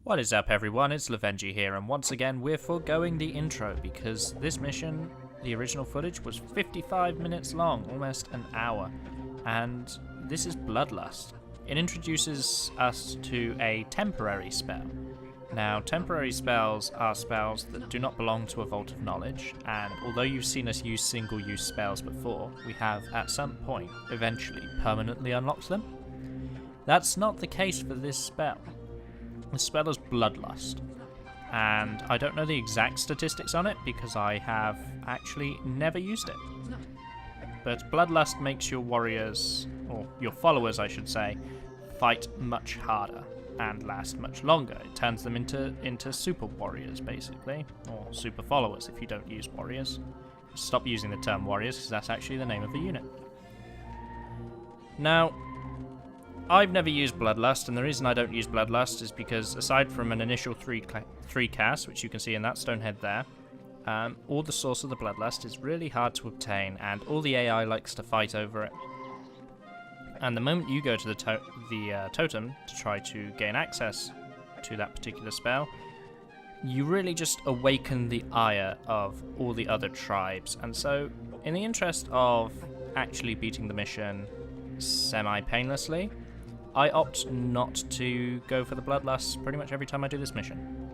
What is up everyone, it's Lovenji here, and once again we're foregoing the intro because this mission, the original footage, was 55 minutes long, almost an hour, and this is Bloodlust. It introduces us to a temporary spell. Now, temporary spells are spells that do not belong to a Vault of Knowledge, and although you've seen us use single-use spells before, we have at some point eventually permanently unlocked them. That's not the case for this spell. The spell is Bloodlust, and I don't know the exact statistics on it because I have actually never used it. But Bloodlust makes your warriors, or your followers I should say, fight much harder and last much longer. It turns them into super warriors basically, or super followers if you don't use warriors. Stop using the term warriors because that's actually the name of the unit. Now, I've never used Bloodlust, and the reason I don't use Bloodlust is because aside from an initial three cast, which you can see in that stone head there, all the source of the Bloodlust is really hard to obtain, and all the AI likes to fight over it. And the moment you go to the totem to try to gain access to that particular spell, you really just awaken the ire of all the other tribes. And so, in the interest of actually beating the mission semi-painlessly, I opt not to go for the Bloodlust pretty much every time I do this mission.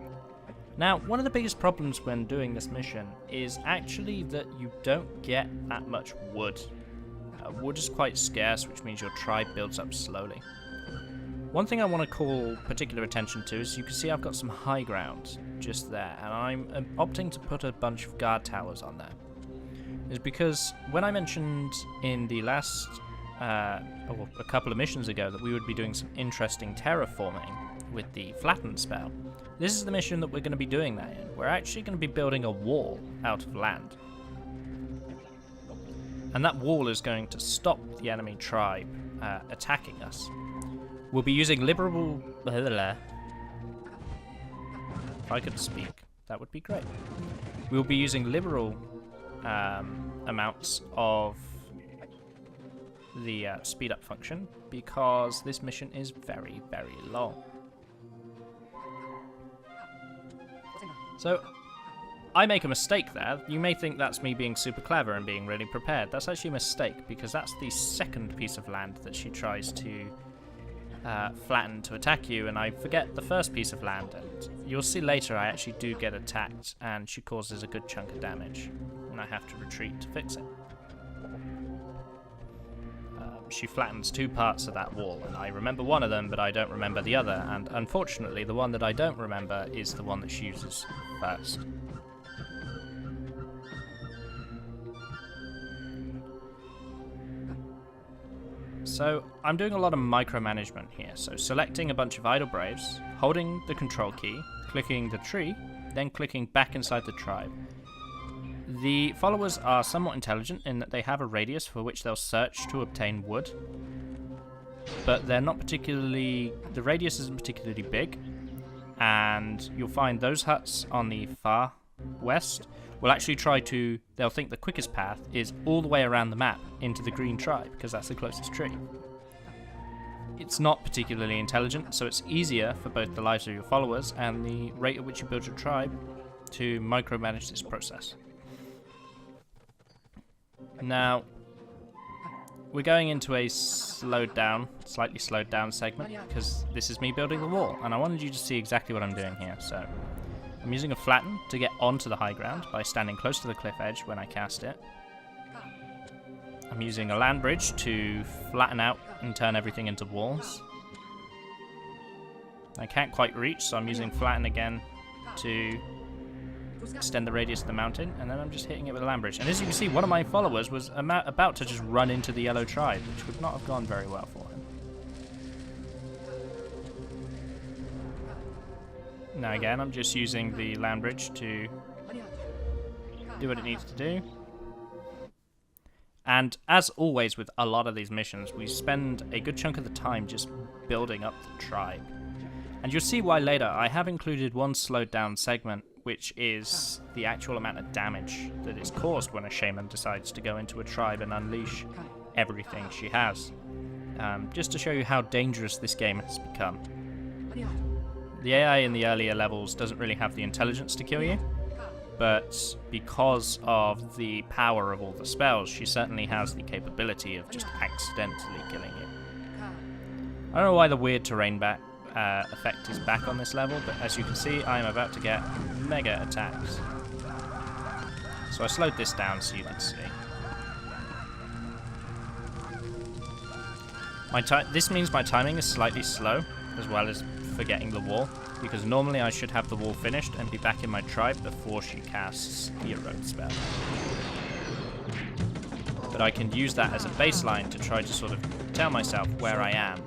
Now, one of the biggest problems when doing this mission is actually that you don't get that much wood. Wood is quite scarce, which means your tribe builds up slowly. One thing I want to call particular attention to is you can see I've got some high ground just there, and I'm opting to put a bunch of guard towers on there. It's because when I mentioned in the last a couple of missions ago that we would be doing some interesting terraforming with the flatten spell. This is the mission that we're going to be doing that in. We're actually going to be building a wall out of land. And that wall is going to stop the enemy tribe attacking us. We'll be using liberal... If I could speak, that would be great. We'll be using liberal amounts of the speed up function because this mission is very, very long. So I make a mistake there. You may think that's me being super clever and being really prepared. That's actually a mistake because that's the second piece of land that she tries to flatten to attack you, and I forget the first piece of land, and you'll see later I actually do get attacked and she causes a good chunk of damage and I have to retreat to fix it. She flattens two parts of that wall, and I remember one of them, but I don't remember the other, and unfortunately the one that I don't remember is the one that she uses first. So I'm doing a lot of micromanagement here, so selecting a bunch of idle braves, holding the control key, clicking the tree, then clicking back inside the tribe. The followers are somewhat intelligent in that they have a radius for which they'll search to obtain wood, but they're not particularly... the radius isn't particularly big, and you'll find those huts on the far west will actually try to... they'll think the quickest path is all the way around the map into the green tribe, because that's the closest tree. It's not particularly intelligent, so it's easier for both the lives of your followers and the rate at which you build your tribe to micromanage this process. Now, we're going into a slightly slowed down segment because this is me building the wall, and I wanted you to see exactly what I'm doing here. So, I'm using a flatten to get onto the high ground by standing close to the cliff edge when I cast it. I'm using a land bridge to flatten out and turn everything into walls. I can't quite reach, so I'm using flatten again to extend the radius of the mountain, and then I'm just hitting it with a land bridge. And as you can see, one of my followers was about to just run into the yellow tribe, which would not have gone very well for him. Now again, I'm just using the land bridge to do what it needs to do. And as always with a lot of these missions, we spend a good chunk of the time just building up the tribe. And you'll see why later. I have included one slowed down segment, which is the actual amount of damage that is caused when a shaman decides to go into a tribe and unleash everything she has. Just to show you how dangerous this game has become. The AI in the earlier levels doesn't really have the intelligence to kill you, but because of the power of all the spells, she certainly has the capability of just accidentally killing you. I don't know why the weird terrain effect is back on this level, but as you can see, I am about to get mega attacks. So I slowed this down so you can see. This means my timing is slightly slow, as well as forgetting the wall, because normally I should have the wall finished and be back in my tribe before she casts the erode spell. But I can use that as a baseline to try to sort of tell myself where I am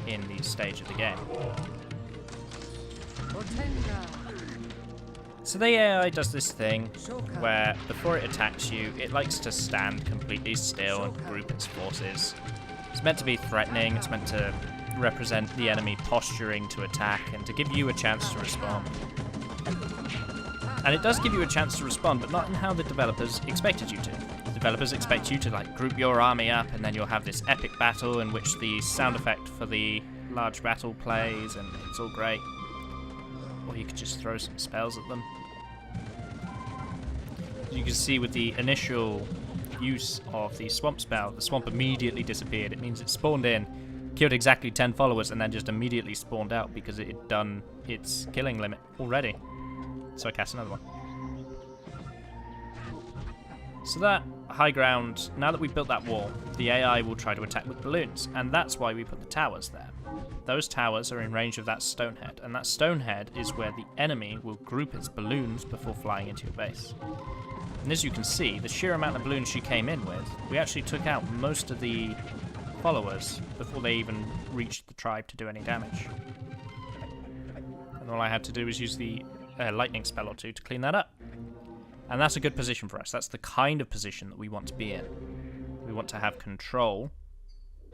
in the stage of the game. So the AI does this thing where before it attacks you, it likes to stand completely still and group its forces. It's meant to be threatening, it's meant to represent the enemy posturing to attack and to give you a chance to respond. And it does give you a chance to respond, but not in how the developers expected you to. The developers expect you to like group your army up and then you'll have this epic battle in which the sound effect for the large battle plays and it's all great. Or you could just throw some spells at them. As you can see with the initial use of the swamp spell, the swamp immediately disappeared. It means it spawned in, killed exactly 10 followers, and then just immediately spawned out because it had done its killing limit already. So I cast another one. So that high ground, now that we've built that wall, the AI will try to attack with balloons, and that's why we put the towers there. Those towers are in range of that stone head, and that stone head is where the enemy will group its balloons before flying into your base. And as you can see, the sheer amount of balloons she came in with, we actually took out most of the followers before they even reached the tribe to do any damage. And all I had to do was use the lightning spell or two to clean that up. And that's a good position for us. That's the kind of position that we want to be in. We want to have control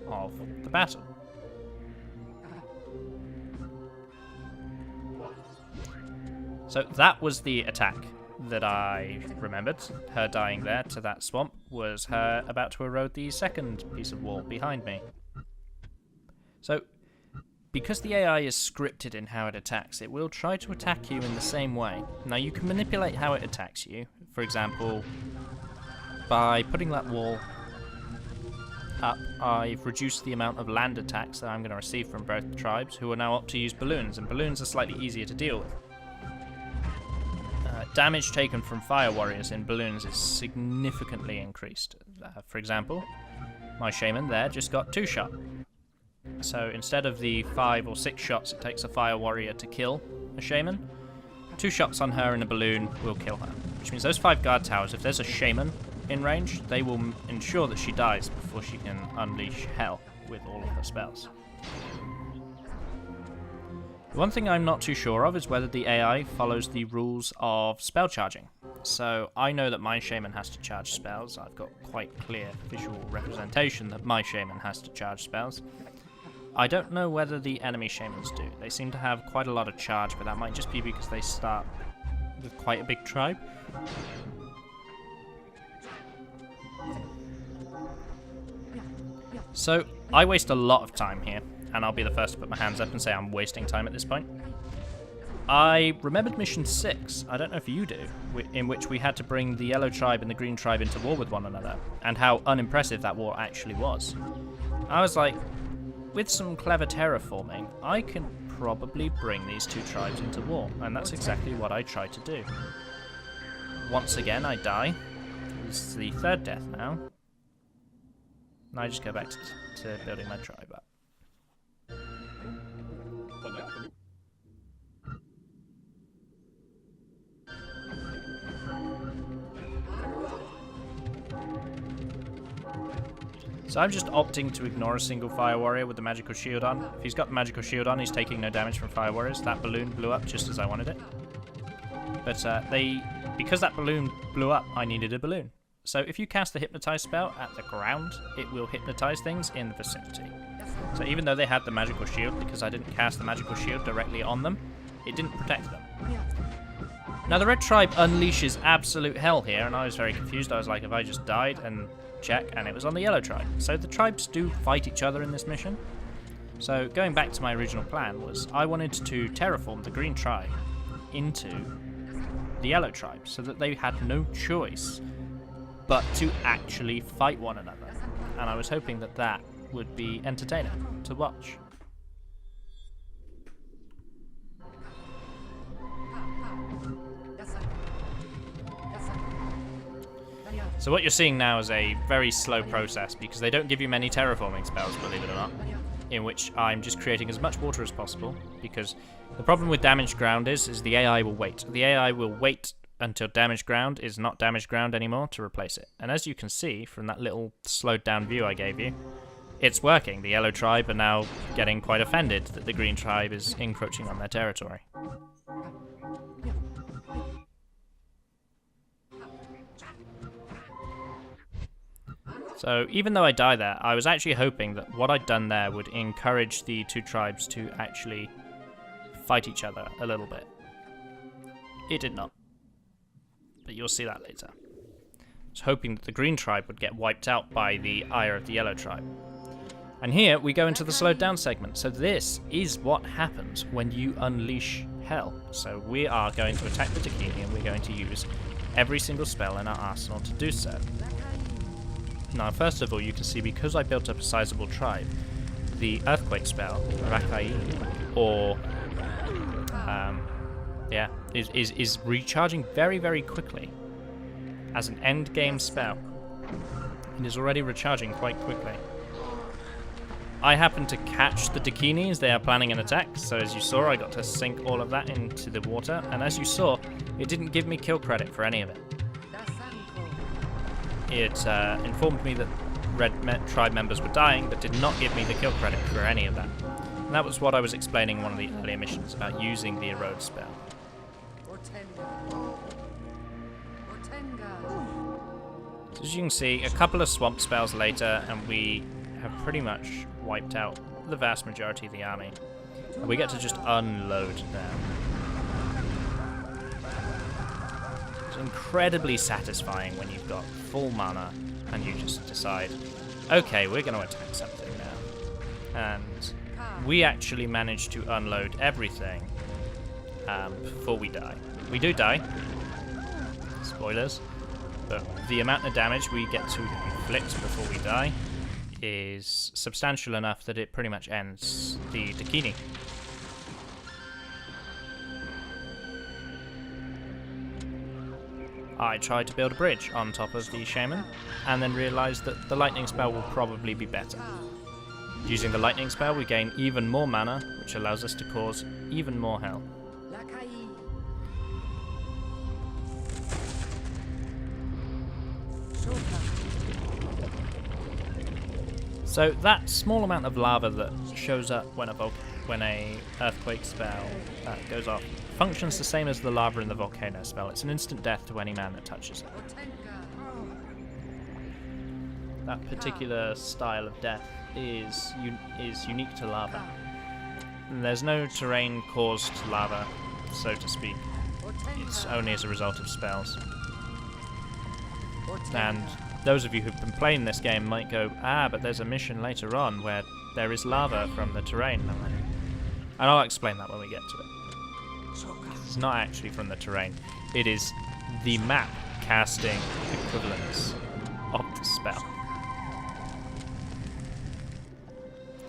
of the battle. So that was the attack that I remembered. Her dying there to that swamp was her about to erode the second piece of wall behind me. So, because the AI is scripted in how it attacks, it will try to attack you in the same way. Now you can manipulate how it attacks you, for example, by putting that wall up, I've reduced the amount of land attacks that I'm going to receive from both tribes, who are now up to use balloons, and balloons are slightly easier to deal with. Damage taken from fire warriors in balloons is significantly increased. For example, my shaman there just got 2 shot. So instead of the 5 or 6 shots it takes a fire warrior to kill a shaman, 2 shots on her in a balloon will kill her. Which means those 5 guard towers, if there's a shaman in range, they will ensure that she dies before she can unleash hell with all of her spells. One thing I'm not too sure of is whether the AI follows the rules of spell charging. So I know that my shaman has to charge spells. I've got quite clear visual representation that my shaman has to charge spells. I don't know whether the enemy shamans do. They seem to have quite a lot of charge, but that might just be because they start with quite a big tribe. So I waste a lot of time here. And I'll be the first to put my hands up and say I'm wasting time at this point. I remembered mission 6, I don't know if you do, in which we had to bring the yellow tribe and the green tribe into war with one another, and how unimpressive that war actually was. I was like, with some clever terraforming, I can probably bring these 2 tribes into war, and that's exactly what I tried to do. Once again, I die. This is the 3rd death now. And I just go back to building my tribe up. So I'm just opting to ignore a single fire warrior with the magical shield on. If he's got the magical shield on, he's taking no damage from fire warriors. That balloon blew up just as I wanted it. But because that balloon blew up, I needed a balloon. So if you cast the hypnotize spell at the ground, it will hypnotize things in the vicinity. So even though they had the magical shield, because I didn't cast the magical shield directly on them, it didn't protect them. Now the red tribe unleashes absolute hell here, and I was very confused. I was like, if I just died and check, and it was on the yellow tribe. So the tribes do fight each other in this mission. So going back to my original plan was I wanted to terraform the green tribe into the yellow tribe so that they had no choice but to actually fight one another. And I was hoping that that would be entertaining to watch. So what you're seeing now is a very slow process because they don't give you many terraforming spells, believe it or not, in which I'm just creating as much water as possible, because the problem with damaged ground is the AI will wait. The AI will wait until damaged ground is not damaged ground anymore to replace it. And as you can see from that little slowed down view I gave you, it's working. The yellow tribe are now getting quite offended that the green tribe is encroaching on their territory. So even though I die there, I was actually hoping that what I'd done there would encourage the two tribes to actually fight each other a little bit. It did not. But you'll see that later. I was hoping that the green tribe would get wiped out by the ire of the yellow tribe. And here we go into the slowed down segment. So this is what happens when you unleash hell. So we are going to attack the Dakini and we're going to use every single spell in our arsenal to do so. Now, first of all, you can see because I built up a sizable tribe, the earthquake spell, Rakai, or is recharging very, very quickly as an end game spell. It is already recharging quite quickly. I happened to catch the Dakini as they are planning an attack, so as you saw, I got to sink all of that into the water, and as you saw, it didn't give me kill credit for any of it. It informed me that red tribe members were dying, but did not give me the kill credit for any of that. And that was what I was explaining in one of the earlier missions about using the erode spell. So as you can see, a couple of swamp spells later, and we have pretty much wiped out the vast majority of the army. And we get to just unload now. It's incredibly satisfying when you've got full mana and you just decide, okay, we're going to attack something now. And we actually managed to unload everything before we die. We do die, spoilers, but the amount of damage we get to inflict before we die is substantial enough that it pretty much ends the Dakini. I tried to build a bridge on top of the shaman, and then realised that the lightning spell will probably be better. Using the lightning spell, we gain even more mana, which allows us to cause even more hell. So that small amount of lava that shows up when a earthquake spell goes off functions the same as the lava in the volcano spell. It's an instant death to any man that touches it. That particular style of death is unique to lava. And there's no terrain caused lava, so to speak. It's only as a result of spells. And those of you who've been playing this game might go, but there's a mission later on where there is lava from the terrain. And I'll explain that when we get to it. It's not actually from the terrain. It is the map casting equivalents of the spell.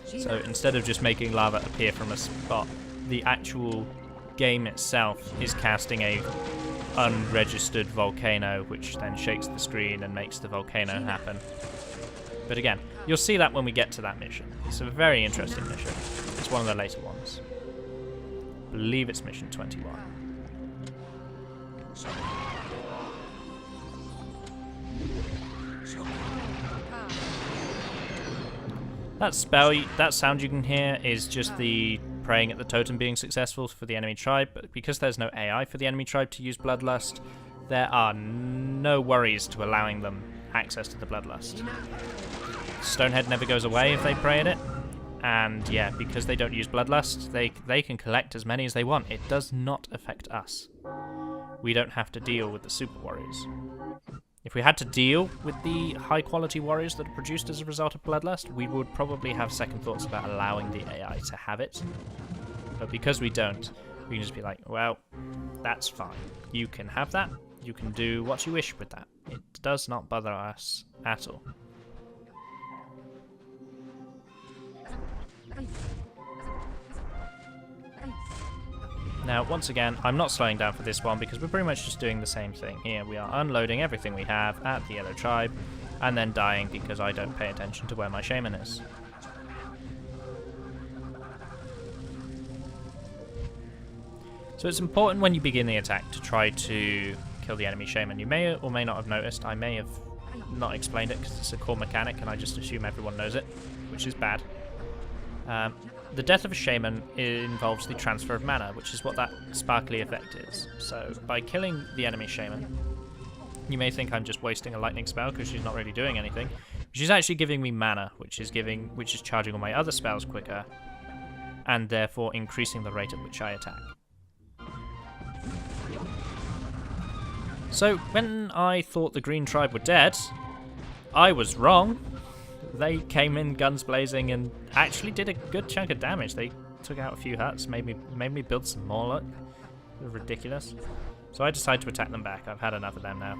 So instead of just making lava appear from a spot, the actual game itself is casting a unregistered volcano, which then shakes the screen and makes the volcano happen. But again, you'll see that when we get to that mission. It's a very interesting mission. It's one of the later ones. I believe it's mission 21. That spell, that sound you can hear is just the praying at the totem being successful for the enemy tribe, but because there's no AI for the enemy tribe to use Bloodlust, there are no worries to allowing them access to the Bloodlust. Stonehead never goes away if they pray at it, and yeah, because they don't use Bloodlust, they can collect as many as they want. It does not affect us. We don't have to deal with the super warriors. If we had to deal with the high-quality warriors that are produced as a result of Bloodlust, we would probably have second thoughts about allowing the AI to have it. But because we don't, we can just be like, well, that's fine. You can have that. You can do what you wish with that. It does not bother us at all. Now, once again, I'm not slowing down for this one because we're pretty much just doing the same thing here. We are unloading everything we have at the Yellow Tribe and then dying because I don't pay attention to where my shaman is. So it's important when you begin the attack to try to kill the enemy shaman. You may or may not have noticed, I may have not explained it because it's a core mechanic and I just assume everyone knows it, which is bad. The death of a shaman involves the transfer of mana, which is what that sparkly effect is. So by killing the enemy shaman, you may think I'm just wasting a lightning spell because she's not really doing anything. She's actually giving me mana, which is charging all my other spells quicker, and therefore increasing the rate at which I attack. So when I thought the Green Tribe were dead, I was wrong. They came in guns blazing and actually did a good chunk of damage. They took out a few huts, made me build some more. Look, ridiculous. So I decided to attack them back. I've had enough of them now.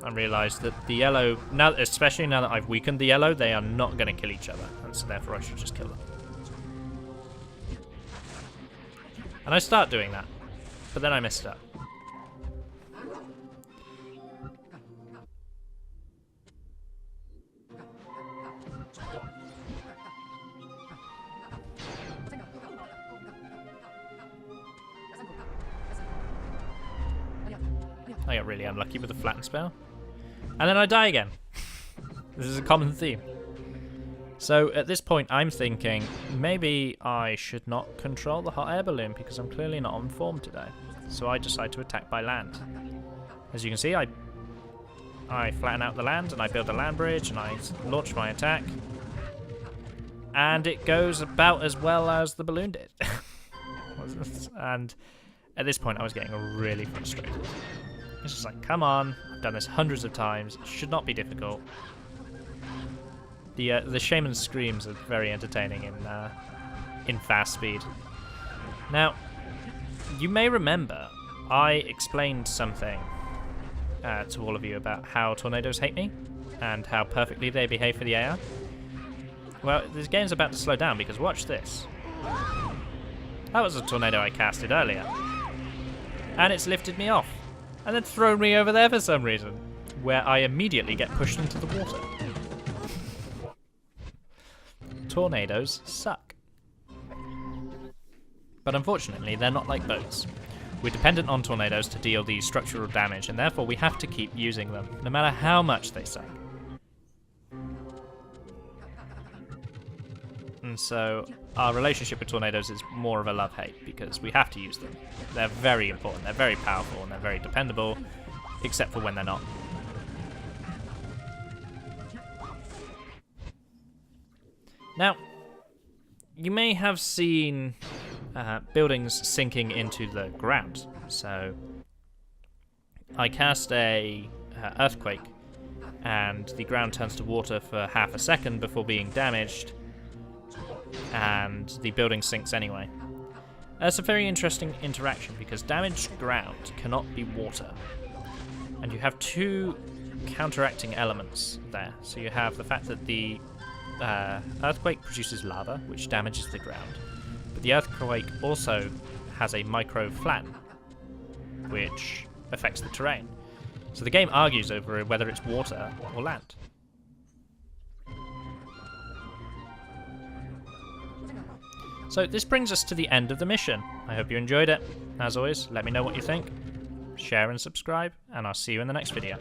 I realised that the yellow, now, especially now that I've weakened the yellow, they are not going to kill each other, and so therefore I should just kill them. And I start doing that, but then I messed up. I got really unlucky with the flatten spell. And then I die again. This is a common theme. So at this point I'm thinking maybe I should not control the hot air balloon because I'm clearly not on form today. So I decide to attack by land. As you can see, I flatten out the land and I build a land bridge and I launch my attack. And it goes about as well as the balloon did. And at this point I was getting really frustrated. It's just like, come on, I've done this hundreds of times, it should not be difficult. The shaman's screams are very entertaining in fast speed. Now, you may remember I explained something to all of you about how tornadoes hate me and how perfectly they behave for the AI. Well, this game's about to slow down because watch this. That was a tornado I casted earlier. And it's lifted me off. And then thrown me over there for some reason, where I immediately get pushed into the water. Tornadoes suck. But unfortunately, they're not like boats. We're dependent on tornadoes to deal the structural damage, and therefore we have to keep using them, no matter how much they suck. And so our relationship with tornadoes is more of a love-hate because we have to use them. They're very important, they're very powerful, and they're very dependable, except for when they're not. Now, you may have seen buildings sinking into the ground. So I cast a earthquake, and the ground turns to water for half a second before being damaged, and the building sinks anyway. That's a very interesting interaction because damaged ground cannot be water. And you have two counteracting elements there. So you have the fact that the earthquake produces lava, which damages the ground. But the earthquake also has a micro flatten, which affects the terrain. So the game argues over whether it's water or land. So this brings us to the end of the mission. I hope you enjoyed it. As always, let me know what you think. Share and subscribe, and I'll see you in the next video.